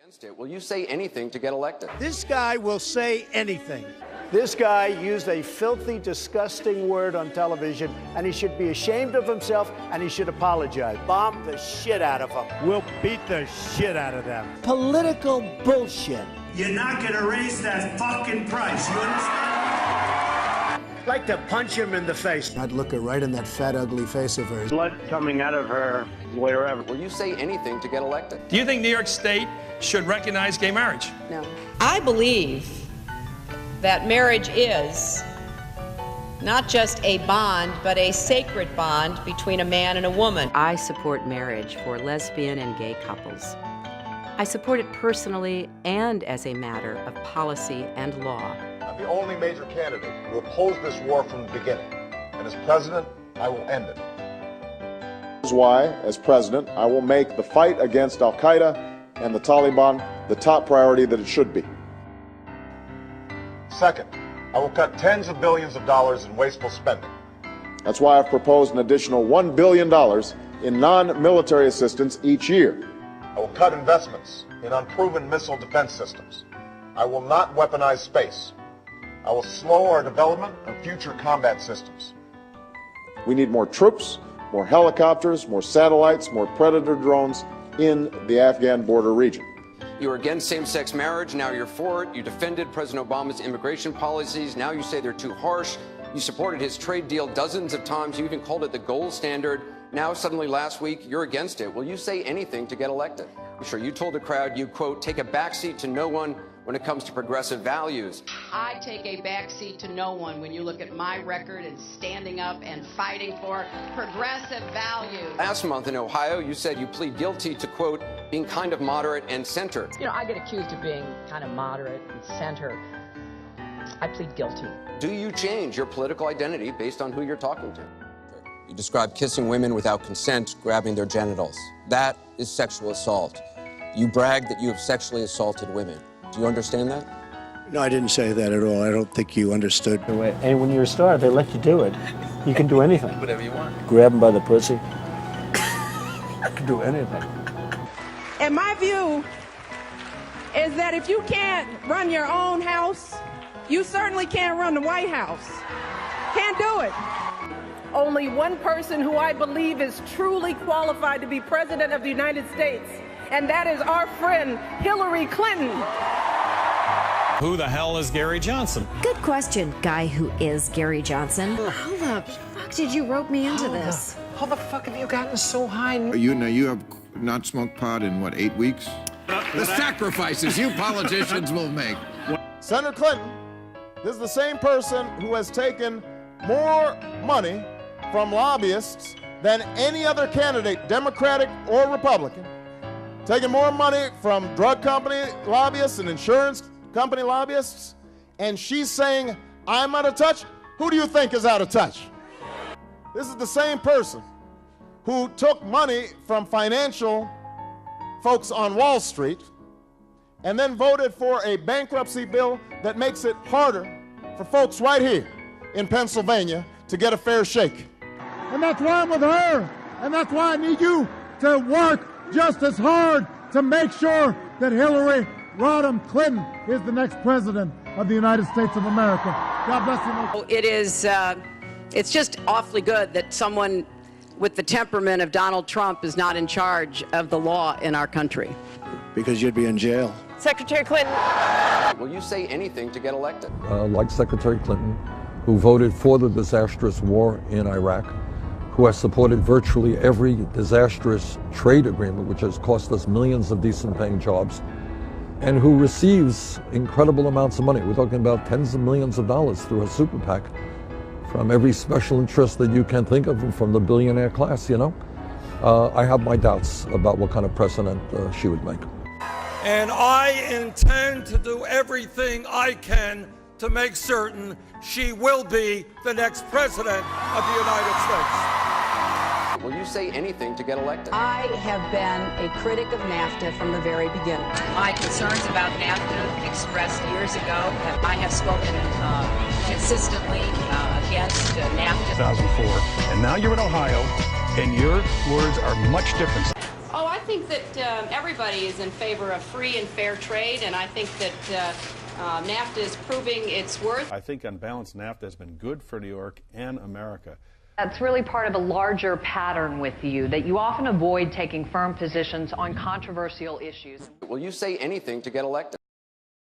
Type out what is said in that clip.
Against it, will you say anything to get elected? This guy will say anything. This guy used a filthy, disgusting word on television, and he should be ashamed of himself, and he should apologize. Bomb the shit out of him. We'll beat the shit out of them. Political bullshit. You're not gonna raise that fucking price, you understand? I'd like to punch him in the face. I'd look her right in that fat, ugly face of hers. Blood coming out of her wherever. Will you say anything to get elected? Do you think New York State should recognize gay marriage? No. I believe that marriage is not just a bond, but a sacred bond between a man and a woman. I support marriage for lesbian and gay couples. I support it personally and as a matter of policy and law. I'm the only major candidate who opposed this war from the beginning. And as president, I will end it. This is why, as president, I will make the fight against Al-Qaeda and the Taliban the top priority that it should be. Second, I will cut tens of billions of dollars in wasteful spending. That's why I've proposed an additional $1 billion in non-military assistance each year. I will cut investments in unproven missile defense systems. I will not weaponize space. I will slow our development of future combat systems. We need more troops, more helicopters, more satellites, more Predator drones in the Afghan border region. You were against same-sex marriage, now you're for it. You defended President Obama's immigration policies, now you say they're too harsh. You supported his trade deal dozens of times, you even called it the gold standard. Now suddenly last week, you're against it. Will you say anything to get elected? I'm sure you told the crowd you, quote, take a backseat to no one when it comes to progressive values. I take a backseat to no one when you look at my record and standing up and fighting for progressive values. Last month in Ohio, you said you plead guilty to, quote, being kind of moderate and center. You know, I get accused of being kind of moderate and center. I plead guilty. Do you change your political identity based on who you're talking to? You describe kissing women without consent, grabbing their genitals. That is sexual assault. You brag that you have sexually assaulted women. Do you understand that? No, I didn't say that at all. I don't think you understood. And when you're a star, they let you do it. You can do anything. Whatever you want. Grab them by the pussy. You can do anything. And my view is that if you can't run your own house, you certainly can't run the White House. Can't do it. Only one person who I believe is truly qualified to be president of the United States, and that is our friend Hillary Clinton. Who the hell is Gary Johnson? Good question, guy who is Gary Johnson. How the fuck did you rope me into this? How the fuck have you gotten so high? You have not smoked pot in, what, 8 weeks? The sacrifices you politicians will make. Senator Clinton, this is the same person who has taken more money from lobbyists than any other candidate, Democratic or Republican, taking more money from drug company lobbyists and insurance company lobbyists, and she's saying, I'm out of touch? Who do you think is out of touch? This is the same person who took money from financial folks on Wall Street and then voted for a bankruptcy bill that makes it harder for folks right here in Pennsylvania to get a fair shake. And that's why I'm with her. And that's why I need you to work just as hard to make sure that Hillary Rodham Clinton is the next president of the United States of America. God bless you. It is, it's just awfully good that someone with the temperament of Donald Trump is not in charge of the law in our country. Because you'd be in jail. Secretary Clinton. Will you say anything to get elected? Like Secretary Clinton, who voted for the disastrous war in Iraq, who has supported virtually every disastrous trade agreement, which has cost us millions of decent paying jobs, and who receives incredible amounts of money. We're talking about tens of millions of dollars through a super PAC from every special interest that you can think of, from the billionaire class, you know. I have my doubts about what kind of president she would make. And I intend to do everything I can to make certain she will be the next president of the United States. Will you say anything to get elected? I have been a critic of NAFTA from the very beginning. My concerns about NAFTA expressed years ago. I have spoken consistently against NAFTA. 2004. And now you're in Ohio, and your words are much different. Oh, I think that everybody is in favor of free and fair trade, and I think that NAFTA is proving its worth. I think on balance, NAFTA has been good for New York and America. That's really part of a larger pattern with you, that you often avoid taking firm positions on controversial issues. Will you say anything to get elected?